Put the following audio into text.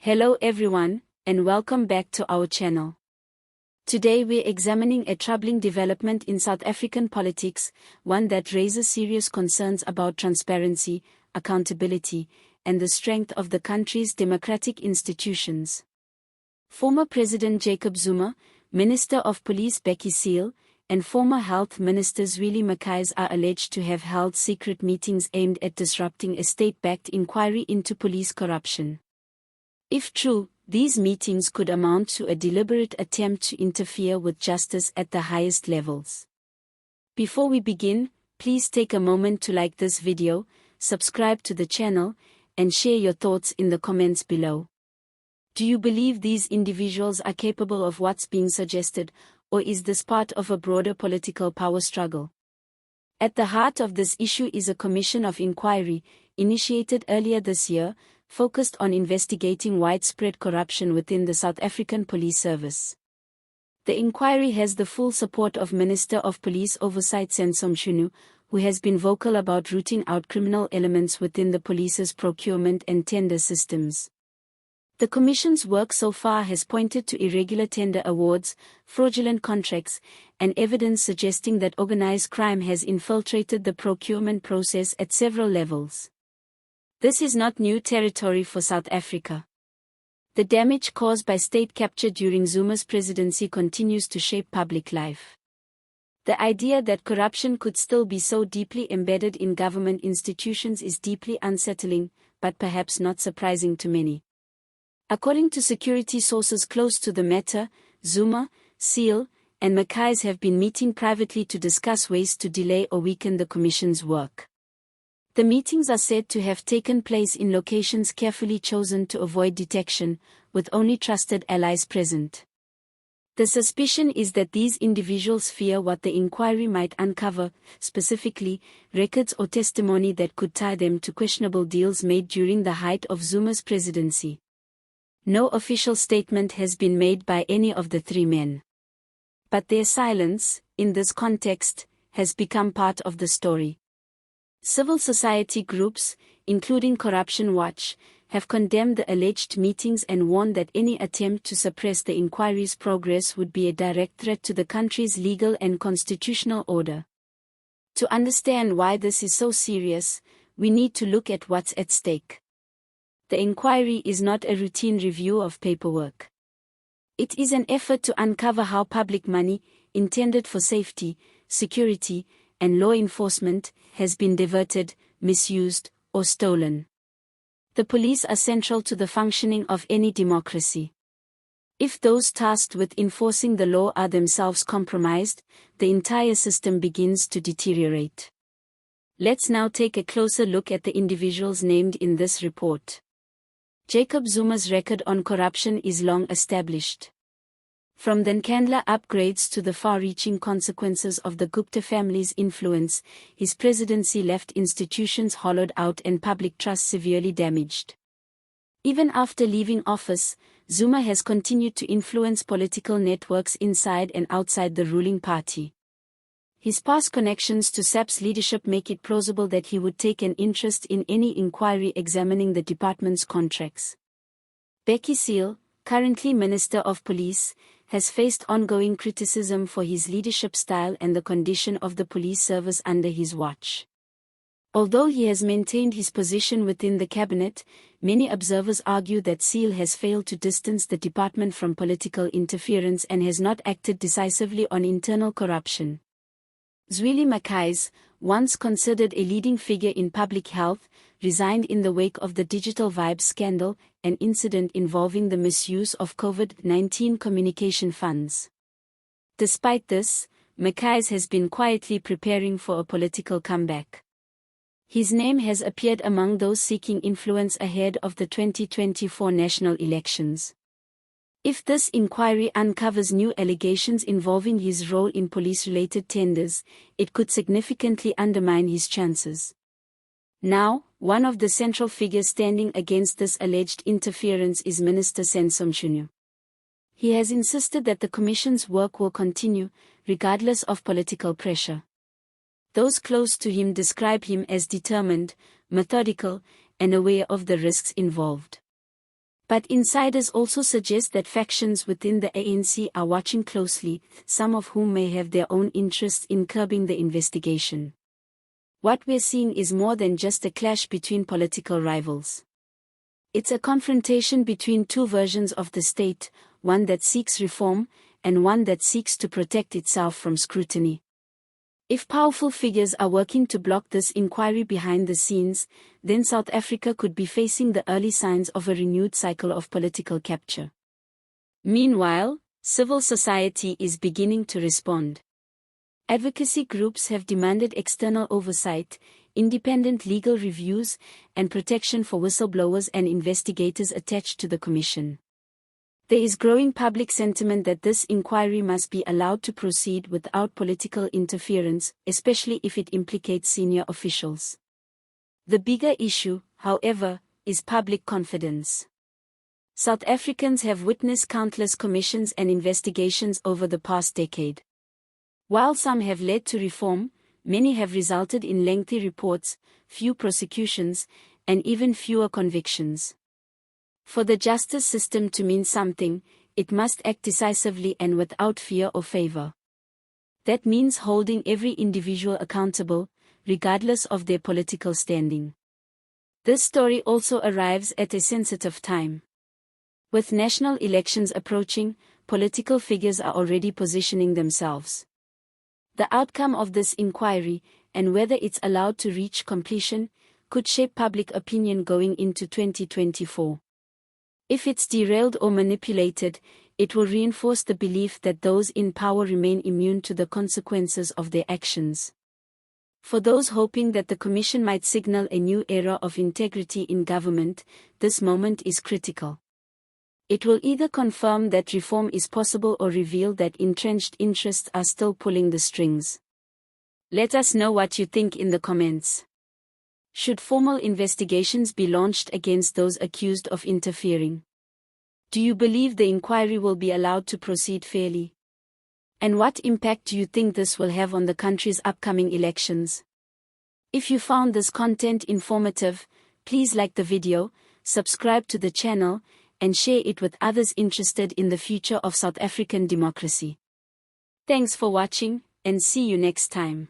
Hello everyone, and welcome back to our channel. Today we're examining a troubling development in South African politics, one that raises serious concerns about transparency, accountability, and the strength of the country's democratic institutions. Former President Jacob Zuma, Minister of Police Bheki Cele, and former Health Minister Zweli Mkhize are alleged to have held secret meetings aimed at disrupting a state-backed inquiry into police corruption. If true, these meetings could amount to a deliberate attempt to interfere with justice at the highest levels. Before we begin, please take a moment to like this video, subscribe to the channel, and share your thoughts in the comments below. Do you believe these individuals are capable of what's being suggested, or is this part of a broader political power struggle? At the heart of this issue is a commission of inquiry, initiated earlier this year, focused on investigating widespread corruption within the South African Police Service. The inquiry has the full support of Minister of Police Oversight Senzo Mchunu, who has been vocal about rooting out criminal elements within the police's procurement and tender systems. The Commission's work so far has pointed to irregular tender awards, fraudulent contracts, and evidence suggesting that organized crime has infiltrated the procurement process at several levels. This is not new territory for South Africa. The damage caused by state capture during Zuma's presidency continues to shape public life. The idea that corruption could still be so deeply embedded in government institutions is deeply unsettling, but perhaps not surprising to many. According to security sources close to the matter, Zuma, Cele, and Mkhize have been meeting privately to discuss ways to delay or weaken the Commission's work. The meetings are said to have taken place in locations carefully chosen to avoid detection, with only trusted allies present. The suspicion is that these individuals fear what the inquiry might uncover, specifically, records or testimony that could tie them to questionable deals made during the height of Zuma's presidency. No official statement has been made by any of the three men. But their silence, in this context, has become part of the story. Civil society groups, including Corruption Watch, have condemned the alleged meetings and warned that any attempt to suppress the inquiry's progress would be a direct threat to the country's legal and constitutional order. To understand why this is so serious, we need to look at what's at stake. The inquiry is not a routine review of paperwork. It is an effort to uncover how public money, intended for safety, security, and law enforcement, has been diverted, misused, or stolen. The police are central to the functioning of any democracy. If those tasked with enforcing the law are themselves compromised, the entire system begins to deteriorate. Let's now take a closer look at the individuals named in this report. Jacob Zuma's record on corruption is long established. From the Nkandla upgrades to the far-reaching consequences of the Gupta family's influence, his presidency left institutions hollowed out and public trust severely damaged. Even after leaving office, Zuma has continued to influence political networks inside and outside the ruling party. His past connections to SAP's leadership make it plausible that he would take an interest in any inquiry examining the department's contracts. Bheki Cele, currently Minister of Police, has faced ongoing criticism for his leadership style and the condition of the police service under his watch. Although he has maintained his position within the cabinet, many observers argue that Cele has failed to distance the department from political interference and has not acted decisively on internal corruption. Zweli Mkhize, once considered a leading figure in public health, resigned in the wake of the Digital Vibes scandal, an incident involving the misuse of COVID-19 communication funds. Despite this, Mkhize has been quietly preparing for a political comeback. His name has appeared among those seeking influence ahead of the 2024 national elections. If this inquiry uncovers new allegations involving his role in police-related tenders, it could significantly undermine his chances. Now, one of the central figures standing against this alleged interference is Minister Senzo Mchunu. He has insisted that the Commission's work will continue, regardless of political pressure. Those close to him describe him as determined, methodical, and aware of the risks involved. But insiders also suggest that factions within the ANC are watching closely, some of whom may have their own interests in curbing the investigation. What we're seeing is more than just a clash between political rivals. It's a confrontation between two versions of the state, one that seeks reform, and one that seeks to protect itself from scrutiny. If powerful figures are working to block this inquiry behind the scenes, then South Africa could be facing the early signs of a renewed cycle of political capture. Meanwhile, civil society is beginning to respond. Advocacy groups have demanded external oversight, independent legal reviews, and protection for whistleblowers and investigators attached to the commission. There is growing public sentiment that this inquiry must be allowed to proceed without political interference, especially if it implicates senior officials. The bigger issue, however, is public confidence. South Africans have witnessed countless commissions and investigations over the past decade. While some have led to reform, many have resulted in lengthy reports, few prosecutions, and even fewer convictions. For the justice system to mean something, it must act decisively and without fear or favor. That means holding every individual accountable, regardless of their political standing. This story also arrives at a sensitive time. With national elections approaching, political figures are already positioning themselves. The outcome of this inquiry, and whether it's allowed to reach completion, could shape public opinion going into 2024. If it's derailed or manipulated, it will reinforce the belief that those in power remain immune to the consequences of their actions. For those hoping that the commission might signal a new era of integrity in government, this moment is critical. It will either confirm that reform is possible or reveal that entrenched interests are still pulling the strings. Let us know what you think in the comments. Should formal investigations be launched against those accused of interfering? Do you believe the inquiry will be allowed to proceed fairly? And what impact do you think this will have on the country's upcoming elections? If you found this content informative, please like the video, subscribe to the channel, and share it with others interested in the future of South African democracy. Thanks for watching, and see you next time.